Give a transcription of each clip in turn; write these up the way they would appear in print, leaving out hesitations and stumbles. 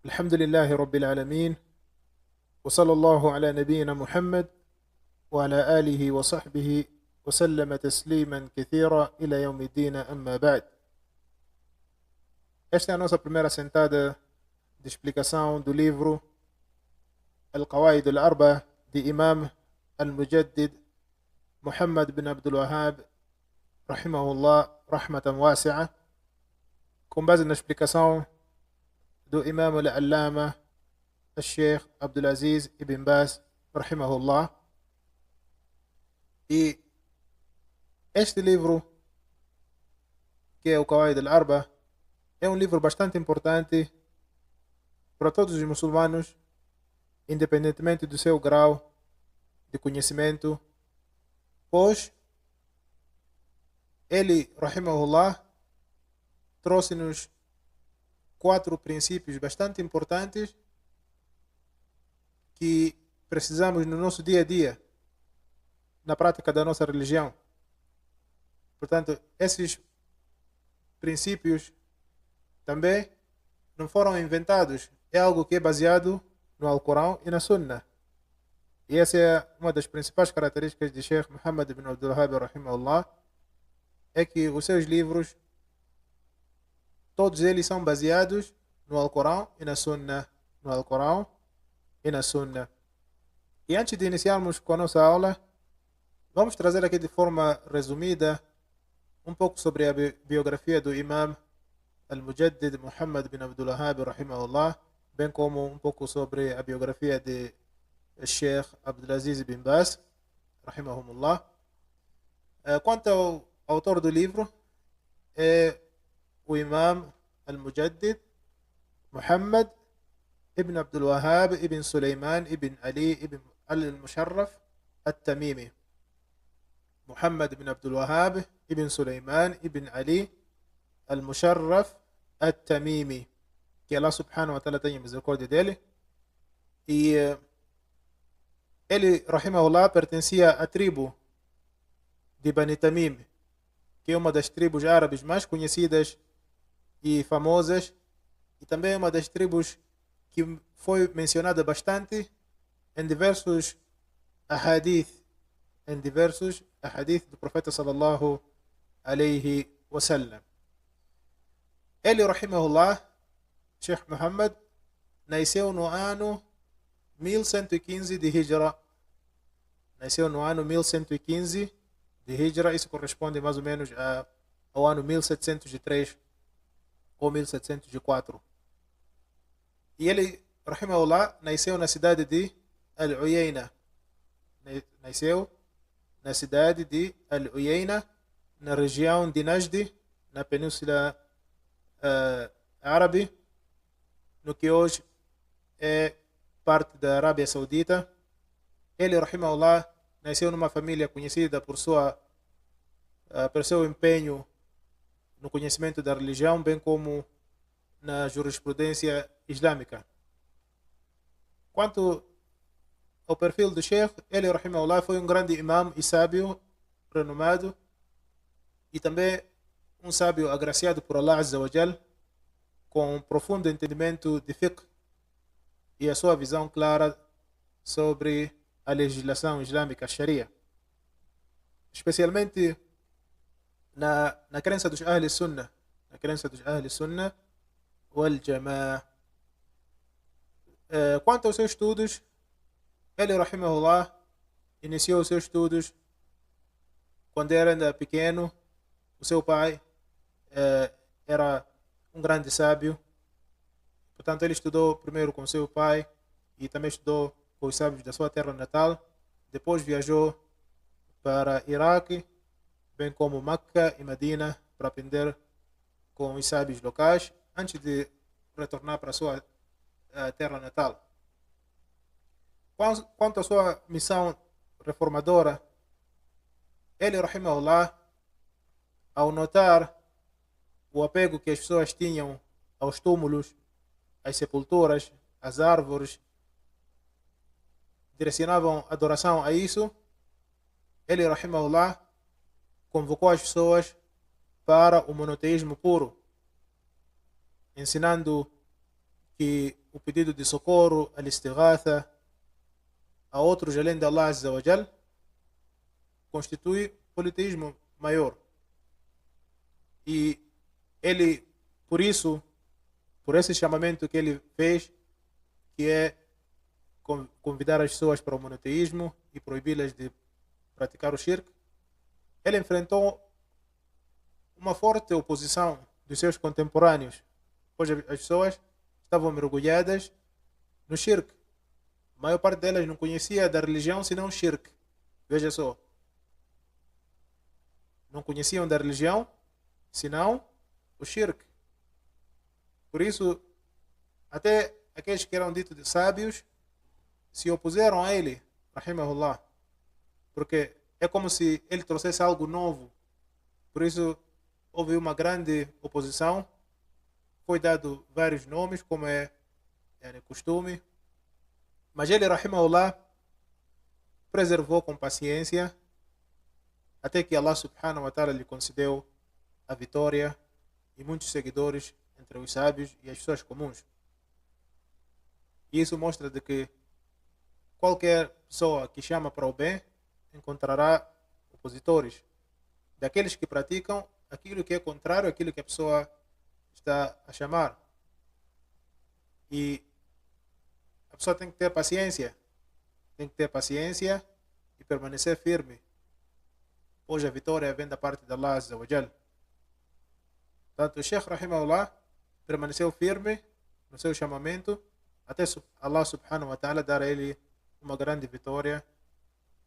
الحمد لله رب العالمين، وصلى الله على نبينا محمد وعلى آله وصحبه وسلم تسليما كثيرا إلى يوم الدين. أما بعد. Esta é a nossa primeira sentada de explicação do livro Al-Qawaid al-Arba de Imam Al-Mujaddid Muhammad bin Abdul Wahhab rahimahullah rahmatan wasi'a, com base na explicação do Imam Al-Allama Al-Sheikh Abdulaziz Ibn Baz rahimahullah. E este livro, que é o Qawaid al-Arba, é um livro bastante importante para todos os muçulmanos, independentemente do seu grau de conhecimento, pois ele, rahimahullah, trouxe-nos 4 princípios bastante importantes que precisamos no nosso dia a dia, na prática da nossa religião. Portanto, esses princípios também não foram inventados, é algo que é baseado no Alcorão e na Sunnah. E essa é uma das principais características de Sheikh Muhammad ibn Abdul Wahhab rahimahullah, é que os seus livros, todos eles são baseados no Alcorão e na Sunnah. No Alcorão e na Sunnah. E antes de iniciarmos com a nossa aula, vamos trazer aqui de forma resumida um pouco sobre a biografia do Imam Al-Mujaddid Muhammad bin Abdul Wahhab rahimahullah, bem como um pouco sobre a biografia de Sheikh Abdulaziz Ibn Baz rahimahumullah. Quanto ao autor do livro, é o Imam Al-Mujaddid Muhammad ibn Abdul Wahhab ibn Sulaiman ibn Ali ibn Al-Musharraf At-Tamimi. Muhammad ibn Abdul Wahhab ibn Sulaiman ibn Ali Al-Musharraf At-Tamimi. Que Allah subhanahu wa ta'ala tenha misericórdia dele. E ele, rahimahullah, pertencia à tribo de Bani Tamim, que é uma das tribos árabes mais conhecidas e famosas, e também é uma das tribos que foi mencionada bastante em diversos ahadith, do profeta sallallahu alaihi wasallam. Ele, rahimahullah, Sheikh Muhammad, nasceu no ano 1115 de Hijra. Nasceu no ano 1115 de Hijra, isso corresponde mais ou menos ao ano 1703 ou 1704. E ele, rahimahullah, nasceu na cidade de Al-Uyayna. Nasceu na cidade de Al-Uyayna, na região de Najd, na Península Árabe, no que hoje é parte da Arábia Saudita. Ele, rahimahullah, nasceu numa família conhecida por seu empenho no conhecimento da religião, bem como na jurisprudência islâmica. Quanto ao perfil do Sheikh, ele, rahimahullah, foi um grande imam e sábio renomado, e também um sábio agraciado por Allah Azza wa Jal, com um profundo entendimento de fiqh e a sua visão clara sobre a legislação islâmica, a Sharia. Especialmente na crença dos Ahl Sunnah, wal Jama'a. Quanto aos seus estudos, ele, rahimahullah, iniciou os seus estudos quando era ainda pequeno. O seu pai era um grande sábio, portanto ele estudou primeiro com seu pai e também estudou com os sábios da sua terra natal. Depois viajou para Iraque, bem como Meca e Medina, para aprender com os sábios locais, antes de retornar para a sua terra natal. Quanto à sua missão reformadora, ele, rahimahullah, ao notar o apego que as pessoas tinham aos túmulos, às sepulturas, às árvores, direcionavam adoração a isso, ele, rahimahullah, convocou as pessoas para o monoteísmo puro, ensinando que o pedido de socorro, al-istighatha, a outros além de Allah Azza wa Jal, constitui politeísmo maior. E ele, por isso, por esse chamamento que ele fez, que é convidar as pessoas para o monoteísmo e proibi-las de praticar o shirk, ele enfrentou uma forte oposição dos seus contemporâneos, pois as pessoas estavam mergulhadas no shirk. A maior parte delas não conhecia da religião senão o shirk. Veja só. Não conheciam da religião senão o shirk. Por isso, até aqueles que eram ditos de sábios se opuseram a ele, rahimahullah, porque é como se ele trouxesse algo novo. Por isso, houve uma grande oposição. Foi dado vários nomes, como é costume. Mas ele, rahimahullah, preservou com paciência até que Allah subhanahu wa ta'ala lhe concedeu a vitória e muitos seguidores entre os sábios e as pessoas comuns. E isso mostra de que qualquer pessoa que chama para o bem encontrará opositores, daqueles que praticam aquilo que é contrário àquilo que a pessoa está a chamar. E a pessoa tem que ter paciência, e permanecer firme, pois a vitória vem da parte de Allah Azza wa Jal. Portanto, o Sheikh rahimahullah permaneceu firme no seu chamamento até Allah subhanahu wa ta'ala dar a ele uma grande vitória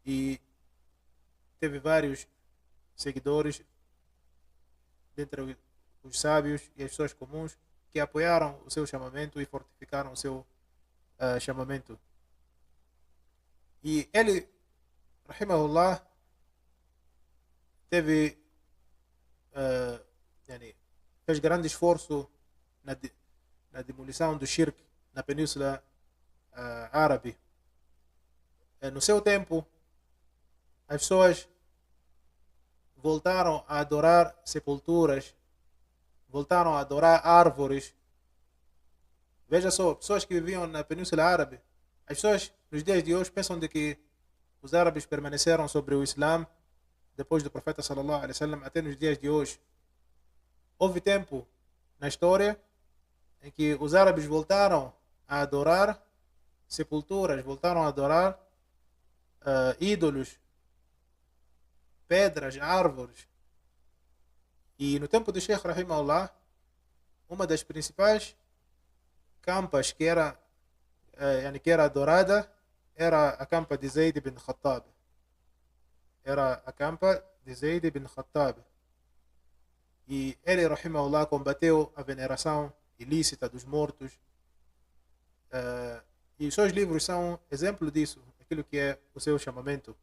e teve vários seguidores dentre os sábios e as pessoas comuns que apoiaram o seu chamamento e fortificaram o seu chamamento. E ele, rahimahullah, teve fez grande esforço na demolição do shirk na Península Árabe. No seu tempo, as pessoas voltaram a adorar sepulturas, voltaram a adorar árvores. Veja só, pessoas que viviam na Península Árabe, as pessoas nos dias de hoje pensam de que os árabes permaneceram sobre o Islã depois do profeta sallallahu alaihi wasallam até nos dias de hoje. Houve tempo na história em que os árabes voltaram a adorar sepulturas, voltaram a adorar ídolos, pedras, árvores. E no tempo do Sheikh rahimahullah, uma das principais campas que era adorada era a campa de Zayd ibn Khattab. Era a campa de Zayd ibn Khattab. E ele, rahimahullah, combateu a veneração ilícita dos mortos. E os seus livros são exemplo disso, aquilo que é o seu chamamento.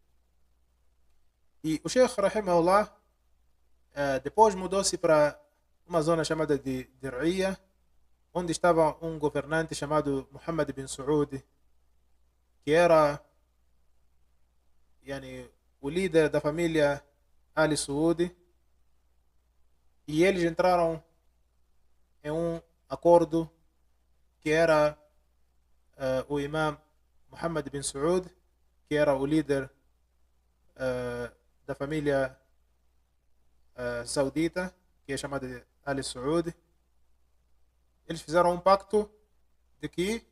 E o Sheikh, rahimahullah, depois mudou-se para uma zona chamada de Dir'iyah, onde estava um governante chamado Muhammad bin Saud, que era o líder da família Ali Saud. E eles entraram em um acordo que era o imam Muhammad bin Saud, que era o líder da família saudita, que é chamada de Ali Saud. Eles fizeram um pacto de que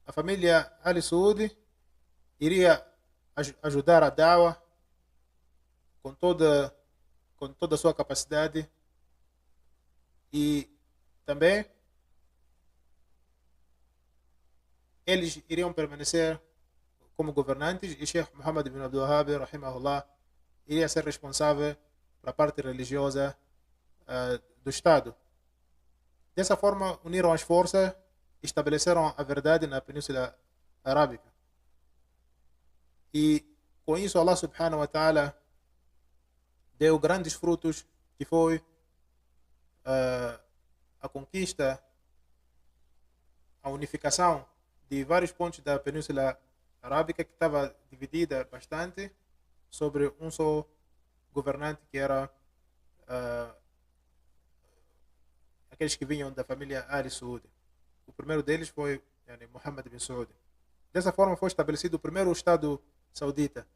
a família Ali Saud iria ajudar a Dawa com toda a sua capacidade, e também eles iriam permanecer como governantes, e Sheikh Muhammad bin Abdul Wahhab, rahimahullah, iria ser responsável pela parte religiosa do Estado. Dessa forma, uniram as forças e estabeleceram a verdade na Península Arábica. E com isso Allah subhanahu wa ta'ala deu grandes frutos, que foi a conquista, a unificação de vários pontos da Península Arábica, que estava dividida bastante sobre um só governante, que era aqueles que vinham da família Ali Saud. o primeiro deles foi Mohammed bin Saud. Dessa forma foi estabelecido o primeiro Estado saudita.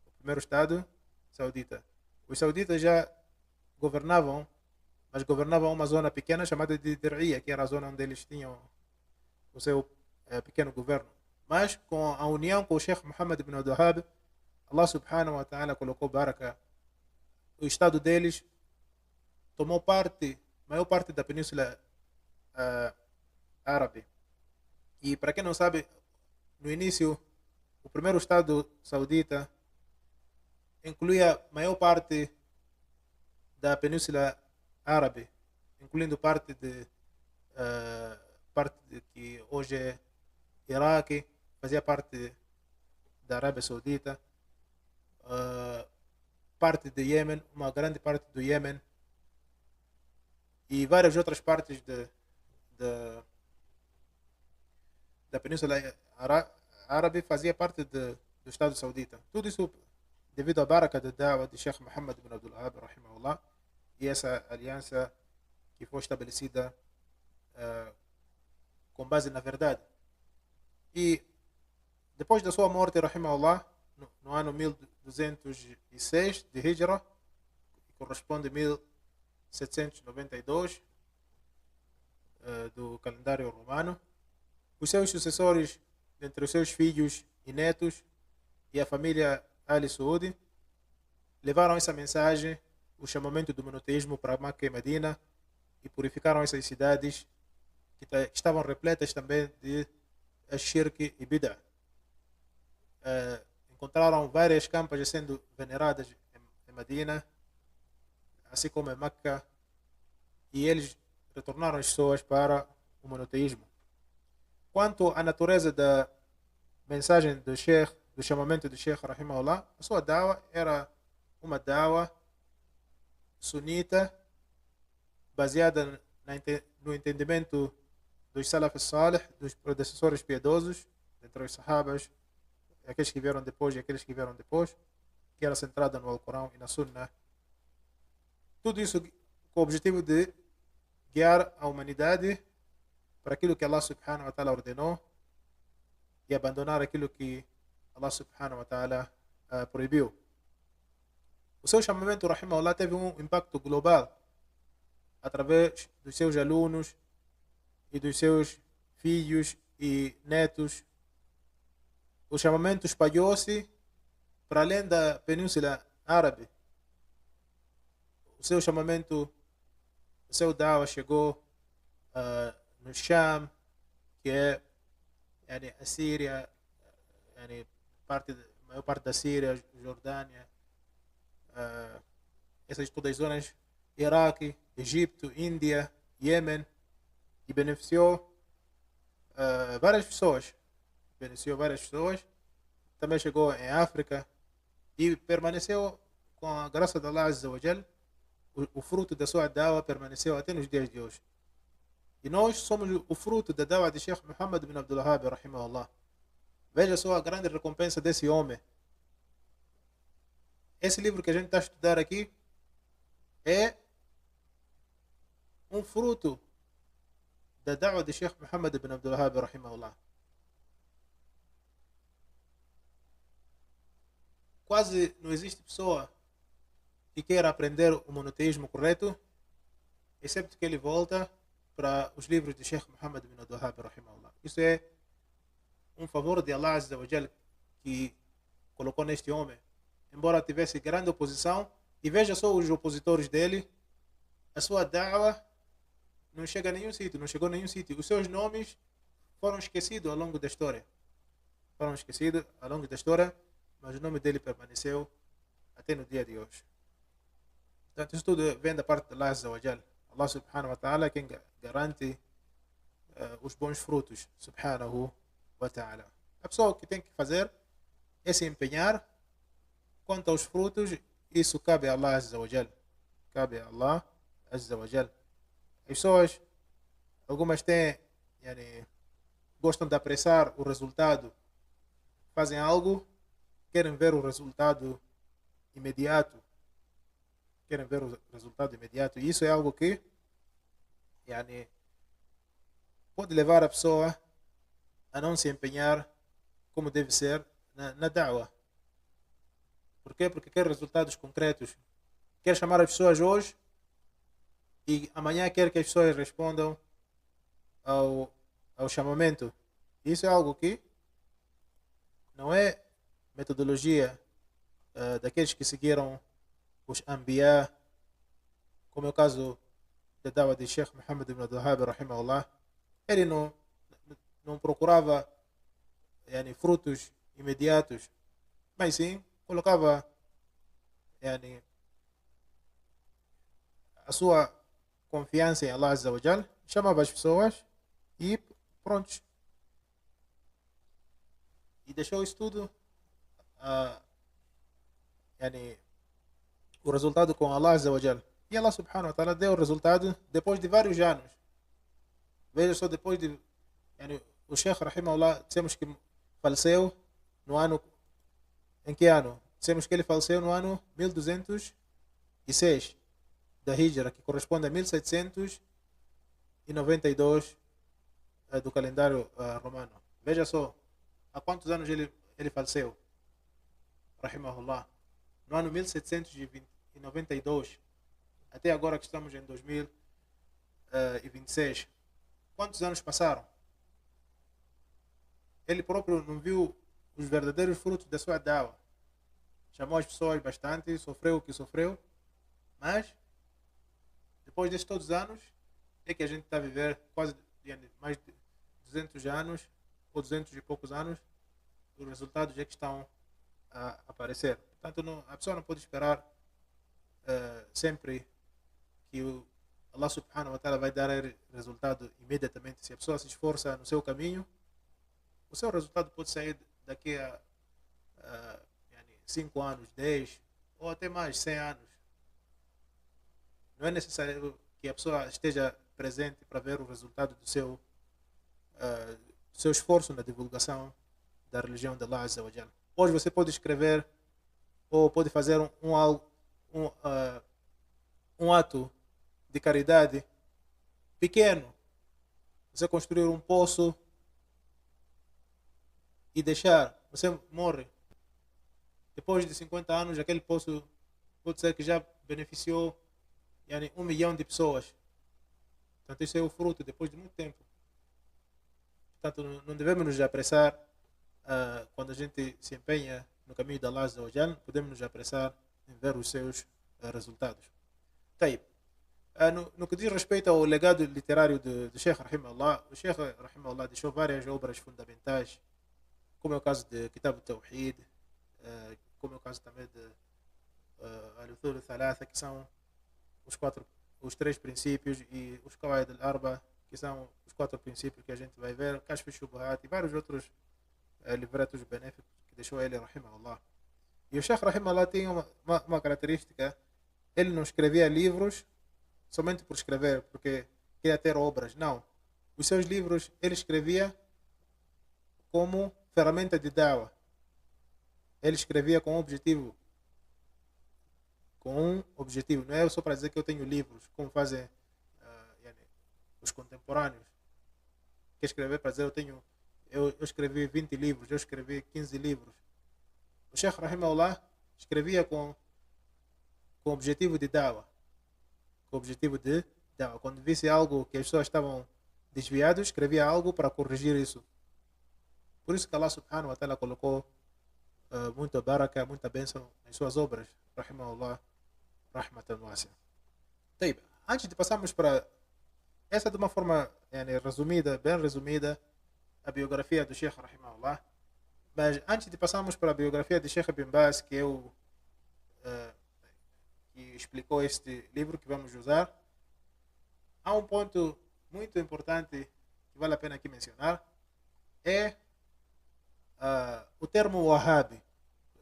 O primeiro Estado saudita. Os sauditas já governavam, mas governavam uma zona pequena chamada de Dir'ia, que era a zona onde eles tinham o seu pequeno governo. Mas com a união com o Sheikh Mohammed bin Abdul Wahhab, Allah subhanahu wa ta'ala colocou baraka. O Estado deles tomou maior parte da Península Árabe. E para quem não sabe, no início, o primeiro Estado saudita incluía a maior parte da Península Árabe, incluindo parte de que hoje é Iraque, fazia parte da Arábia Saudita, parte de Iêmen, uma grande parte do Iêmen e várias outras partes da Península Árabe fazia parte do Estado Saudita. Tudo isso devido à baraka da da'wah de Sheikh Mohammed bin Abdul Wahhab, rahimahullah, e essa aliança que foi estabelecida com base na verdade. E depois da sua morte, rahimahullah, no ano 1206 de Hijra, que corresponde a 1792 do calendário romano, os seus sucessores, entre os seus filhos e netos e a família Ali Saud, levaram essa mensagem, o chamamento do monoteísmo para Meca e Medina, e purificaram essas cidades que estavam repletas também de shirk e bid'ah. Encontraram várias campas sendo veneradas em Medina, assim como em Meca, e eles retornaram as pessoas para o monoteísmo. Quanto à natureza da mensagem do Sheikh, do chamamento do Sheikh, rahimahullah, a sua da'wah era uma da'wah sunita, baseada no entendimento dos Salaf Salih, dos predecessores piedosos, entre os Sahabas, aqueles que vieram depois e aqueles que vieram depois, que era centrada no Alcorão e na Sunnah. Tudo isso com o objetivo de guiar a humanidade para aquilo que Allah subhanahu wa ta'ala ordenou e abandonar aquilo que Allah subhanahu wa ta'ala proibiu. O seu chamamento, rahimahullah, teve um impacto global através dos seus alunos e dos seus filhos e netos. O chamamento espalhou-se para além da Península Árabe. O seu chamamento, o seu da'wah chegou no Sham, que é a Síria, a maior parte da Síria, Jordânia, essas todas as zonas, Iraque, Egito, Índia, Iêmen, e beneficiou várias pessoas. Também chegou em África e permaneceu, com a graça de Allah Azza wa Jal, o fruto da sua da'wah permaneceu até nos dias de hoje. E nós somos o fruto da da'wah de Sheikh Mohammed bin Abdul Wahhab, rahimahullah. Veja só a grande recompensa desse homem. Esse livro que a gente está a estudar aqui é um fruto da da'wah de Sheikh Mohammed bin Abdul Wahhab, rahimahullah. Quase não existe pessoa que queira aprender o monoteísmo correto, excepto que ele volta para os livros de Sheikh Mohammed bin Abdul Wahhab, rahimahullah. Isso é um favor de Allah Azza wa Jal que colocou neste homem, embora tivesse grande oposição. E veja só os opositores dele, a sua da'wah não chega a nenhum sítio, não chegou a nenhum sítio. Os seus nomes foram esquecidos ao longo da história. Mas o nome dele permaneceu até no dia de hoje. Portanto, isso tudo vem da parte de Allah Azza wa Jal. Allah subhanahu wa ta'ala é quem garante os bons frutos, subhanahu wa ta'ala. A pessoa que tem que fazer é se empenhar. Quanto aos frutos, isso cabe a Allah Azza wa Jal. Cabe a Allah Azza wa Jal. As pessoas, algumas gostam de apressar o resultado. Fazem algo, querem ver o resultado imediato. E isso é algo que pode levar a pessoa a não se empenhar como deve ser na da'wah. Por quê? Porque quer resultados concretos. Quer chamar as pessoas hoje e amanhã quer que as pessoas respondam ao chamamento. Isso é algo que não é metodologia daqueles que seguiram os Anbiya, como é o caso da da'wah de Sheikh Muhammad ibn Abdul Wahhab, rahimahullah. Ele não procurava frutos imediatos, mas sim colocava a sua confiança em Allah Azza wa Jal, chamava as pessoas e prontos. E deixou isso tudo, o resultado com Allah Azza wa Jal. E Allah Subhanahu wa Ta'ala deu o resultado depois de vários anos. Veja só, depois de o Sheikh Rahimahullah, dissemos que faleceu no ano. Em que ano? Dissemos que ele faleceu no ano 1206 da Hijra, que corresponde a 1792 do calendário romano. Veja só, há quantos anos ele faleceu? Rahimahullah. No ano 1792. Até agora que estamos em 2026. Quantos anos passaram? Ele próprio não viu os verdadeiros frutos da sua da'wah. Chamou as pessoas bastante, sofreu o que sofreu, mas depois destes todos os anos é que a gente está a viver quase mais de 200 anos, ou 200 e poucos anos, os resultados é que estão a aparecer. Portanto, a pessoa não pode esperar sempre que Allah Subhanahu wa Ta'ala vai dar resultado imediatamente. Se a pessoa se esforça no seu caminho, o seu resultado pode sair daqui a 5 anos, 10 ou até mais, 100 anos. Não é necessário que a pessoa esteja presente para ver o resultado do seu esforço na divulgação da religião de Allah Azza wa Jal. Hoje você pode escrever ou pode fazer um ato de caridade pequeno. Você construir um poço e deixar, você morre. Depois de 50 anos, aquele poço pode ser que já beneficiou 1 milhão de pessoas. Portanto, isso é o fruto depois de muito tempo. Portanto, não devemos nos apressar quando a gente se empenha no caminho de Allah Azza wa Jal, podemos nos apressar em ver os seus resultados. Tá aí. No que diz respeito ao legado literário do Sheikh Rahimahullah, o Sheikh Rahimahullah deixou várias obras fundamentais, como é o caso de Kitab al-Tawhid, como é o caso também de Al-Uthul al-Thalatha, que são os 3 princípios, e os Qawaid al-Arba, que são os 4 princípios que a gente vai ver, Kashf al-Shubuhat e vários outros livretos benéficos que deixou ele, Rahimahullah. E o Sheikh Rahimahullah tem uma característica: ele não escrevia livros somente por escrever, porque queria ter obras. Não. Os seus livros ele escrevia como ferramenta de da'wah. Ele escrevia com um objetivo. Não é só para dizer que eu tenho livros, como fazem os contemporâneos. Que escrever para dizer eu escrevi 20 livros, eu escrevi 15 livros. O Sheikh Rahimahullah escrevia com o objetivo de da'wah. Com o objetivo de da'wah. Quando visse algo que as pessoas estavam desviadas, escrevia algo para corrigir isso. Por isso que Allah Subhanahu wa Ta'ala colocou muita baraka, muita bênção em suas obras. Rahimahullah, rahmatan wasi'a. Antes de passarmos para essa, de uma forma resumida, bem resumida, a biografia do Sheikh Rahimahullah. Mas antes de passarmos para a biografia de Sheikh Ibn Baz, que é que explicou este livro que vamos usar, há um ponto muito importante que vale a pena aqui mencionar, é o termo Wahhabi.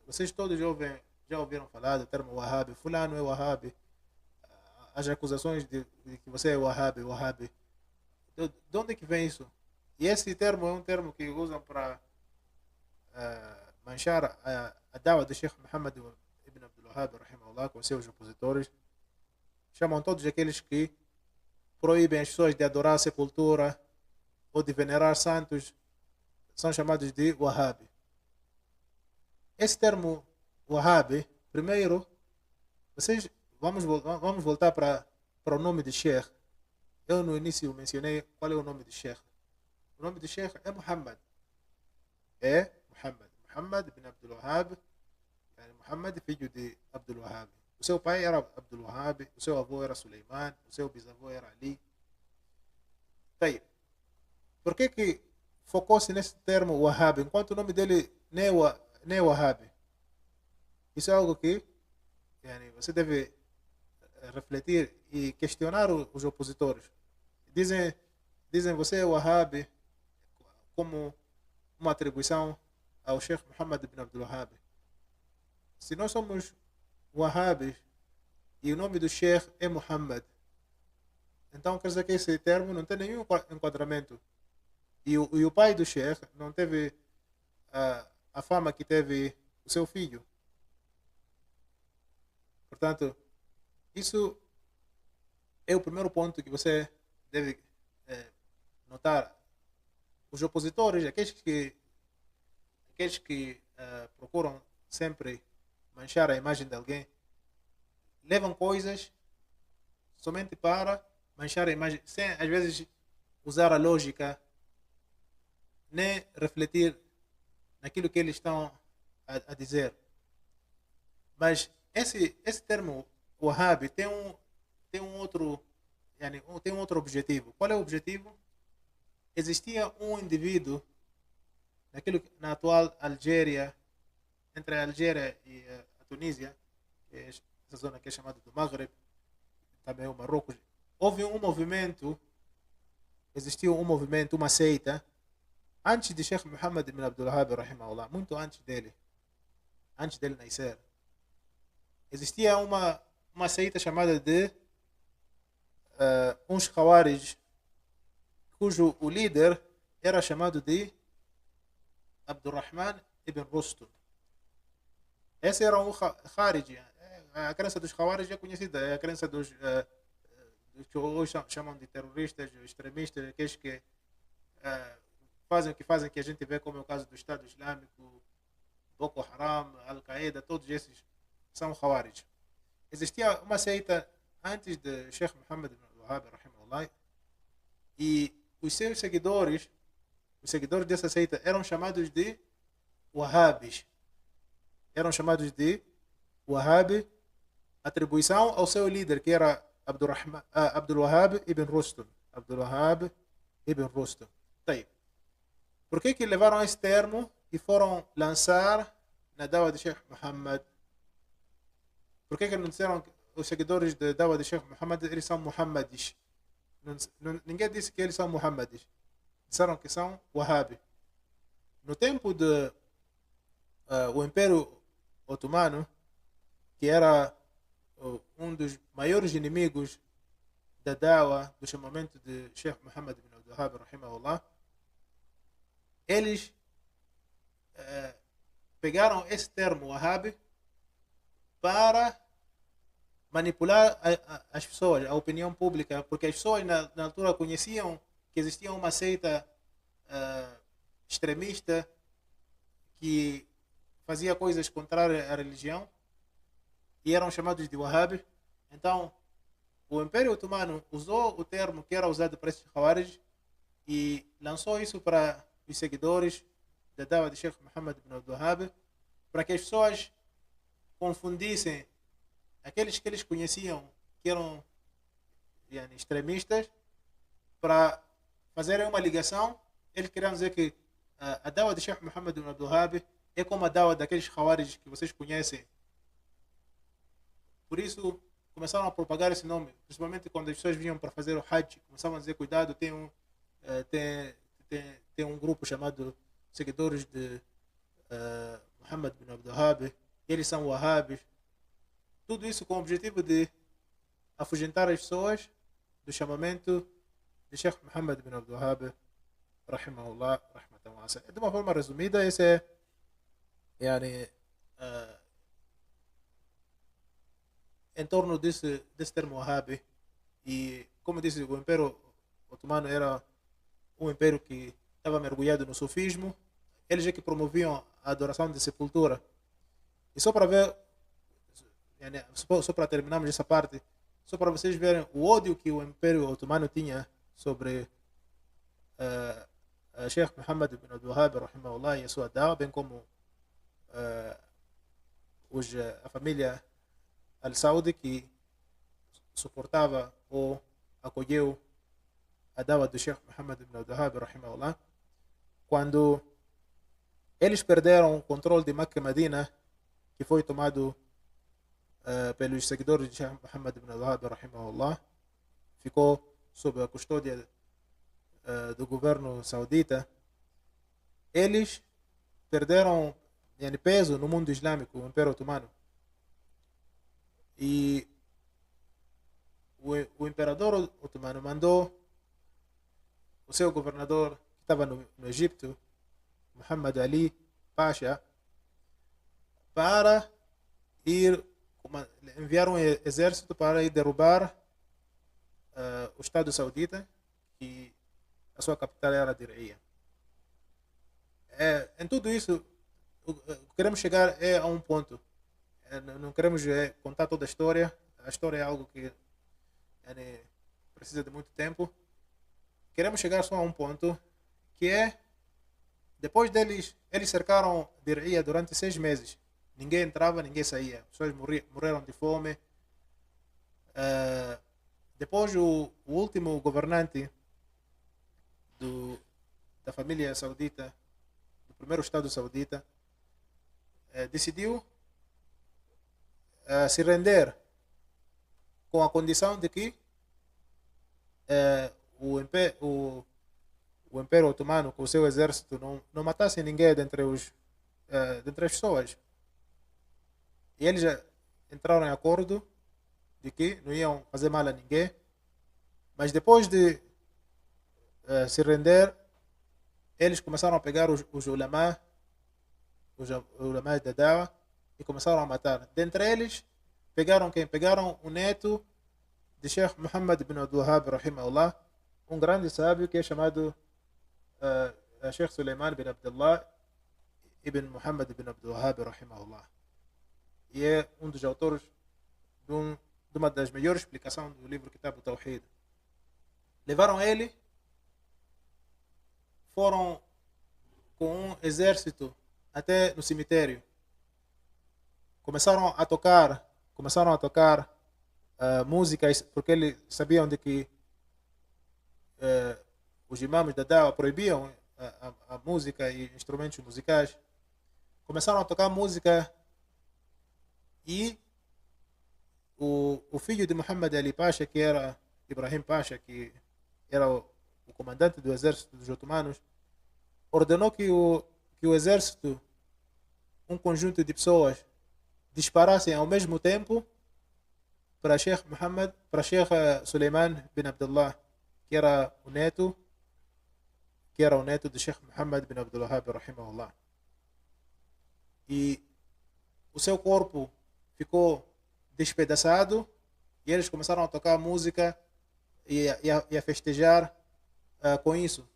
Vocês todos já ouviram falar do termo Wahhabi. Fulano é Wahhabi. As acusações de que você é Wahhabi, Wahhabi. De onde é que vem isso? E esse termo é um termo que usam para manchar a da'wah do Sheikh Muhammad ibn Abdul Wahhab, rahimahullah, com seus opositores. Chamam todos aqueles que proíbem as pessoas de adorar a sepultura ou de venerar santos são chamados de Wahhabi. Esse termo Wahhabi, primeiro, vamos voltar para o nome de Sheikh. Eu no início mencionei qual é o nome de Sheikh. O nome de Sheikh é Muhammad. É Muhammad. Muhammad bin Abdul Wahhab. Muhammad, filho de Abdul Wahhab. O seu pai era Abdul Wahhab, o seu avô era Suleiman, o seu bisavô era Ali. Tá. Por que focou-se nesse termo Wahhab, enquanto o nome dele nem é Wahhab? Isso é algo que você deve refletir e questionar os opositores. Dizem você é Wahhab como uma atribuição ao Sheikh Muhammad bin Abdul Wahhab. Se nós somos Wahhabis e o nome do Sheikh é Muhammad, então quer dizer que esse termo não tem nenhum enquadramento. E o pai do Sheikh não teve a fama que teve o seu filho. Portanto, isso é o primeiro ponto que você deve notar. Os opositores, aqueles que procuram sempre manchar a imagem de alguém, levam coisas somente para manchar a imagem, sem às vezes usar a lógica, nem refletir naquilo que eles estão a dizer. Mas esse termo Wahhabi tem um outro objetivo. Qual é o objetivo? Existia um indivíduo na atual Algéria, entre a Algéria e a Tunísia, que é essa zona que é chamada do Maghreb, também o Marrocos. Existiu um movimento, uma seita, antes de Sheikh Muhammad bin Abdul Wahhab, rahimahullah, muito antes dele nascer. Existia uma seita chamada de uns Khawarij, cujo o líder era chamado de Abdurrahman ibn Rustum. Esse era um Khariji. A crença dos Khawarij é conhecida, é a crença dos que hoje chamam de terroristas, extremistas, aqueles que fazem o que fazem, que a gente vê, como é o caso do Estado Islâmico, Boko Haram, Al-Qaeda, todos esses são Khawarij. Existia uma seita antes de Sheikh Muhammad bin Wahhab, rahimahullah, e os seus seguidores, os seguidores dessa seita, eram chamados de Wahhabis. Eram chamados de Wahhabi, atribuição ao seu líder, que era Abdul Wahhab ibn Rustum. Abdul Wahhab ibn Rustum. Tá aí. Por que levaram esse termo e foram lançar na dawa de Sheikh Muhammad? Por que não disseram que os seguidores da dawa de Sheikh Muhammad eles são Muhammadis? Ninguém disse que eles são Muhammadis. Disseram que são Wahhabi. No tempo do o Império Otomano, que era um dos maiores inimigos da dawa, do chamamento de Sheikh Muhammad bin Abdul Wahhab, rahimahullah, eles pegaram esse termo Wahhabi para manipular as pessoas, a opinião pública, porque as pessoas na altura conheciam que existia uma seita extremista que fazia coisas contrárias à religião e eram chamados de Wahhabi. Então, o Império Otomano usou o termo que era usado para esses Khawarij e lançou isso para os seguidores da dawa de Sheikh Muhammad bin Abdul Wahhab, para que as pessoas confundissem aqueles que eles conheciam que eram extremistas, para fazerem uma ligação. Eles queriam dizer que a dawa de Sheikh Muhammad bin Abdul Wahhab é como a dawa daqueles Khawarij que vocês conhecem. Por isso começaram a propagar esse nome, principalmente quando as pessoas vinham para fazer o Hajj. Começavam a dizer: cuidado, tem um grupo chamado seguidores de Muhammad bin Abdul Wahhab, eles são Wahhabis. Tudo isso com o objetivo de afugentar as pessoas do chamamento de Sheikh Muhammad bin Abdul Wahhab, rahimahullah, rahmatan wasi'a. De uma forma resumida, esse é em torno desse termo Wahhabi. E como disse, o Império Otomano era um império que estava mergulhado no sufismo. Eles é que promoviam a adoração de sepultura. E só para ver, yani, só para terminarmos essa parte, só para vocês verem o ódio que o Império Otomano tinha sobre Sheikh Muhammad ibn Abdul Wahhab, rahimahullah, e a sua dawa, bem como a família Al-Saudi, que suportava ou acolheu a dawa do Sheikh Muhammad ibn Abdul Wahhab, rahimahullah. Quando eles perderam o controle de Meca e Medina, que foi tomado pelos seguidores de Sheikh Muhammad ibn Abdul Wahhab, rahimahullah, ficou sob a custódia do governo saudita. Eles perderam peso no mundo islâmico, o Império Otomano. E o imperador otomano mandou o seu governador, que estava no Egito, Muhammad Ali Pasha, para enviar um exército para ir derrubar o Estado Saudita, que a sua capital era Dir'ia. Em tudo isso, queremos chegar a um ponto. Não queremos contar toda a história. A história é algo que precisa de muito tempo. Queremos chegar só a um ponto, que é, depois eles cercaram Dir'ia durante 6 meses. Ninguém entrava, ninguém saía. As pessoas morreram de fome. Depois o último governante da família saudita, do primeiro Estado saudita, decidiu se render, com a condição de que o Império Otomano, com o seu exército, não matasse ninguém dentre as pessoas. E eles entraram em acordo de que não iam fazer mal a ninguém. Mas depois de se render, eles começaram a pegar os ulama da Dawa, e começaram a matar. Dentre eles, pegaram quem? Pegaram o neto de Sheikh Muhammad ibn Abdul Wahhab, rahimahullah, um grande sábio que é chamado Sheikh Suleiman bin Abdullah ibn Muhammad ibn Abdul Wahhab, rahimahullah. E é um dos autores de uma das melhores explicações do livro Kitab al-Tawhid. Levaram ele, foram com um exército até no cemitério. Começaram a tocar músicas, porque eles sabiam de que os imãs da Dawa proibiam a música e instrumentos musicais. Começaram a tocar música, e o filho de Muhammad Ali Pasha, que era Ibrahim Pasha, que era o comandante do exército dos otomanos, ordenou que o exército, um conjunto de pessoas, disparassem ao mesmo tempo para Sheikh Suleiman bin Abdullah, que era o neto de Sheikh Muhammad bin Abdul Wahhab, rahimahullah. E o seu corpo ficou despedaçado, e eles começaram a tocar música e a festejar com isso.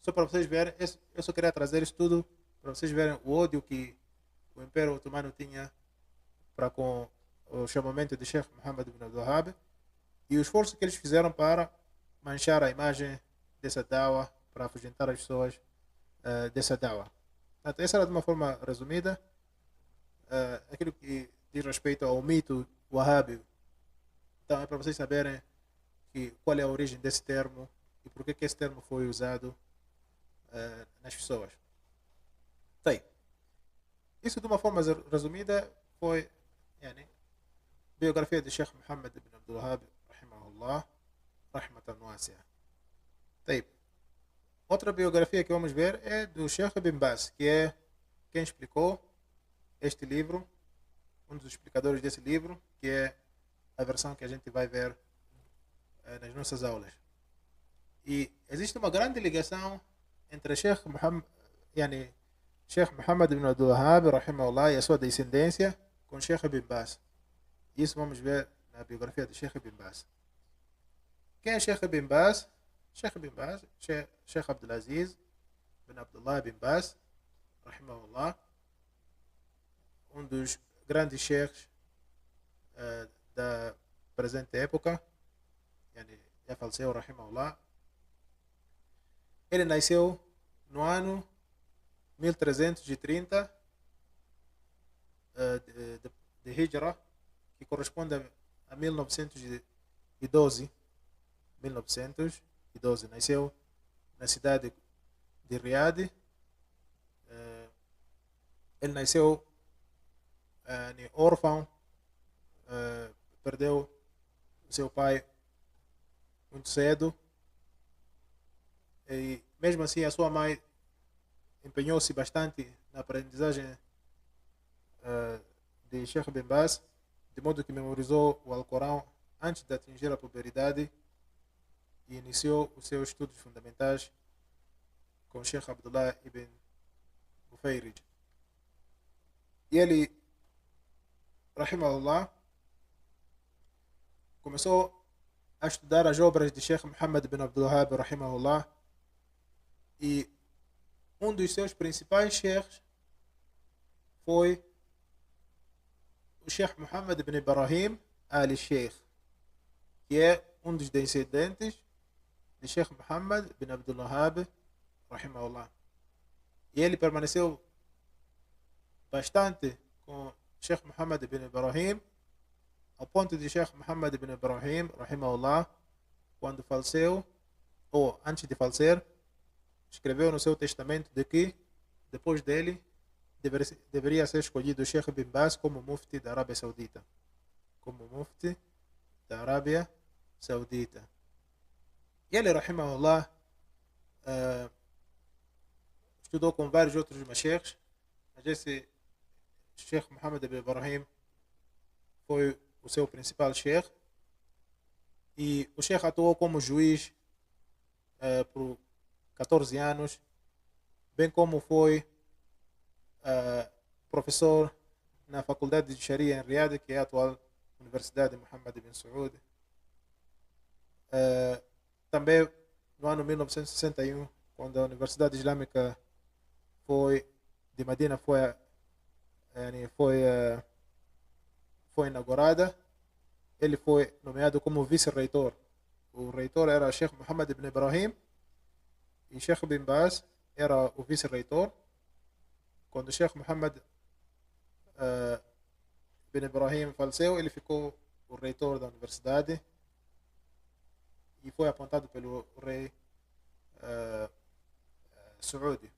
Só para vocês verem, eu só queria trazer isso tudo para vocês verem o ódio que o Império Otomano tinha para com o chamamento de Sheikh Muhammad ibn Abdul Wahhab, e o esforço que eles fizeram para manchar a imagem dessa dawa, para afugentar as pessoas dessa dawa. Portanto, essa era, de uma forma resumida, aquilo que diz respeito ao mito Wahhabi. Então é para vocês saberem qual é a origem desse termo e por que esse termo foi usado nas pessoas. Tá. Isso, de uma forma resumida, foi biografia de Sheikh Muhammad ibn Abdul Wahhab, rahimahullah, rahmatan wasi'a. Outra biografia que vamos ver é do Sheikh Ibn Baz, que é quem explicou este livro, um dos explicadores desse livro, que é a versão que a gente vai ver nas nossas aulas. E existe uma grande ligação entre Sheikh Muhammad ibn Abdul Wahhab, rahimahullah, e a sua descendência com Sheikh Ibn Baz. Isso vamos ver na biografia de Sheikh Ibn Baz. Quem é Sheikh Ibn Baz? Sheikh bin Baz, Sheikh Abdulaziz bin Abdullah bin Baz, rahimahullah, dos grandes sheikhs da presente época, yani, já faleceu, rahimahullah. Ele nasceu no ano 1330 de Hijra, que corresponde a 1912. 1912. Nasceu na cidade de Riad. Ele nasceu órfão, perdeu seu pai muito cedo. E mesmo assim a sua mãe empenhou-se bastante na aprendizagem de Sheikh bin Baz, de modo que memorizou o Alcorão antes de atingir a puberdade e iniciou os seus estudos fundamentais com Sheikh Abdullah ibn Bufayrij. E ele, rahimahullah, começou a estudar as obras de Sheikh Muhammad bin Abdul Wahhab, rahimahullah, e dos seus principais sheikhs foi o Sheikh Muhammad bin Ibrahim al-Sheikh, que é dos descendentes de Sheikh Muhammad bin Abdul Wahhab, rahimahullah. E ele permaneceu bastante com Sheikh Muhammad bin Ibrahim, ao ponto de Sheikh Muhammad bin Ibrahim, rahimahullah, quando faleceu, ou antes de falecer, escreveu no seu testamento de que, depois dele, deveria ser escolhido o Sheikh bin Baz como mufti da Arábia Saudita. Como mufti da Arábia Saudita. E ele, rahimahullah, estudou com vários outros masheikhs, mas esse Sheikh Muhammad bin Ibrahim foi o seu principal sheikh. E o sheikh atuou como juiz por 14 anos, bem como foi professor na Faculdade de Sharia em Riad, que é a atual Universidade Muhammad bin Saud. Também no ano 1961, quando a Universidade Islâmica de Medina foi inaugurada, ele foi nomeado como vice-reitor. O reitor era Sheikh Muhammad bin Ibrahim e Sheikh bin Baz era o vice-reitor. Quando o Sheikh Muhammad bin Ibrahim faleceu, ele ficou o reitor da universidade e foi apontado pelo rei Saúde.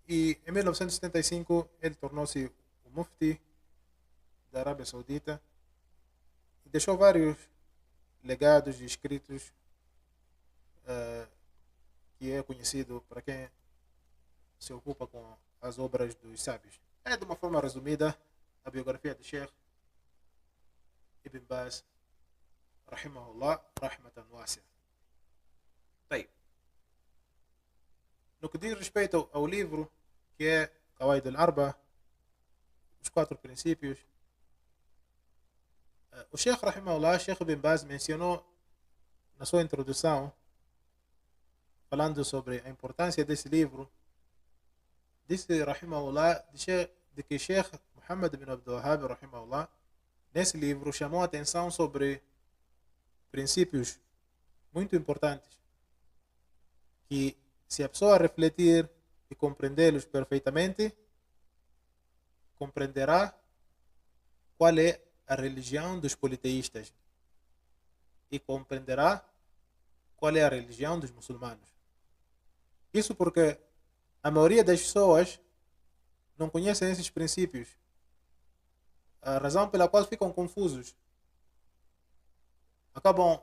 E em 1975 ele tornou-se o mufti da Arábia Saudita e deixou vários legados e escritos que é conhecido para quem se ocupa com as obras dos sábios. É, de uma forma resumida, a biografia de Sheikh Ibn Baz, rahimahullah, rahmatan wasi'a. Bem, no que diz respeito ao livro, que é Qawaid al-Arba, os 4 princípios, o Sheikh, rahimahullah, Sheikh Ibn Baz, mencionou na sua introdução, falando sobre a importância desse livro, disse, rahimahullah, de que Sheikh Muhammad bin Abdul Wahhab, rahimahullah, nesse livro chamou a atenção sobre princípios muito importantes, que se a pessoa refletir e compreendê-los perfeitamente, compreenderá qual é a religião dos politeístas e compreenderá qual é a religião dos muçulmanos. Isso porque a maioria das pessoas não conhecem esses princípios, a razão pela qual ficam confusos. Acabam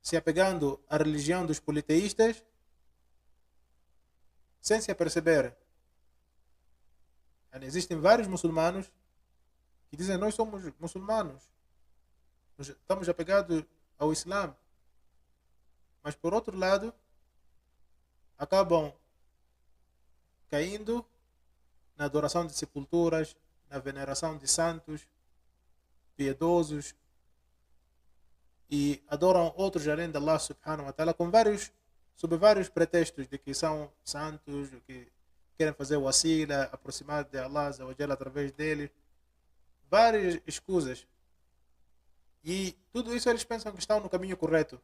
se apegando à religião dos politeístas sem se aperceberem. Existem vários muçulmanos que dizem: nós somos muçulmanos, nós estamos apegados ao Islã, mas por outro lado acabam caindo na adoração de sepulturas, na veneração de santos piedosos, e adoram outros além de Allah subhanahu wa ta'ala sob vários pretextos de que são santos, de que querem fazer wasila, aproximar de Allah azza wa jalla através dele, várias escusas. E tudo isso eles pensam que estão no caminho correto.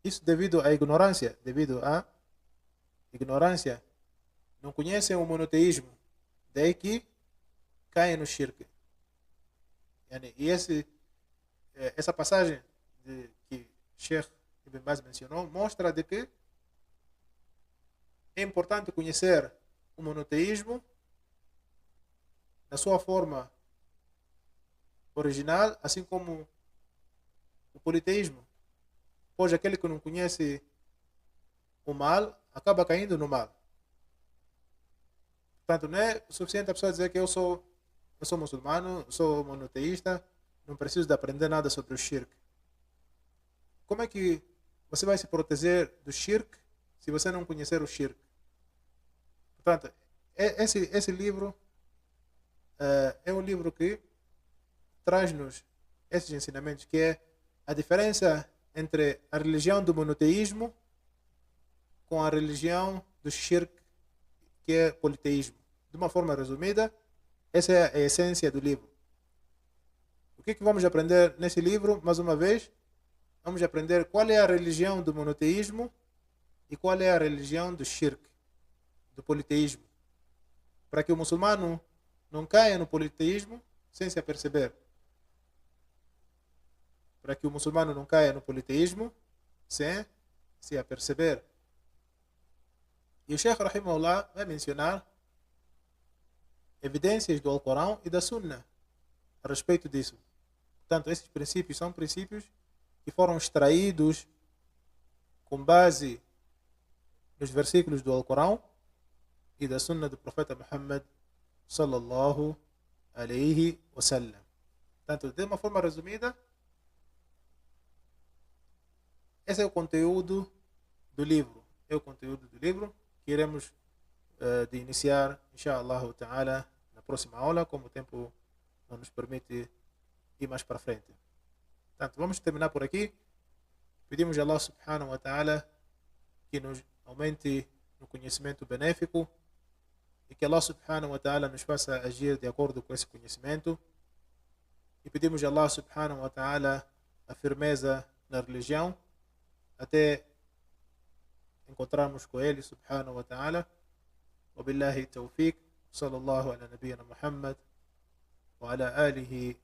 Isso devido à ignorância. Não conhecem o monoteísmo, daí que caem no shirk. E essa passagem que Sheikh Ibn Baz mencionou mostra de que é importante conhecer o monoteísmo na sua forma original, assim como o politeísmo. Pois aquele que não conhece o mal acaba caindo no mal. Portanto, não é suficiente a pessoa dizer que eu sou muçulmano, sou monoteísta, não preciso de aprender nada sobre o shirk. Como é que você vai se proteger do shirk se você não conhecer o shirk? Portanto, esse livro é um livro que traz-nos esses ensinamentos, que é a diferença entre a religião do monoteísmo com a religião do shirk, que é politeísmo. De uma forma resumida, essa é a essência do livro. O que vamos aprender nesse livro? Mais uma vez, vamos aprender qual é a religião do monoteísmo e qual é a religião do shirk, do politeísmo, para que o muçulmano não caia no politeísmo sem se aperceber. Para que o muçulmano não caia no politeísmo sem se aperceber. E o Sheikh Rahimahullah vai mencionar evidências do Alcorão e da Sunna a respeito disso. Portanto, esses princípios são princípios que foram extraídos com base nos versículos do Alcorão e da Sunna do Profeta Muhammad sallallahu alaihi wasallam. Portanto, de uma forma resumida, esse é o conteúdo do livro. É o conteúdo do livro que iremos de iniciar, inshallah ta'ala, na próxima aula, como o tempo não nos permite ir mais para frente. Portanto, vamos terminar por aqui. Pedimos a Allah subhanahu wa ta'ala que nos aumente no conhecimento benéfico e que Allah subhanahu wa ta'ala nos faça agir de acordo com esse conhecimento. E pedimos a Allah subhanahu wa ta'ala a firmeza na religião até encontrarmos com Ele subhanahu wa ta'ala. وبالله التوفيق صلى الله على نبينا محمد وعلى آله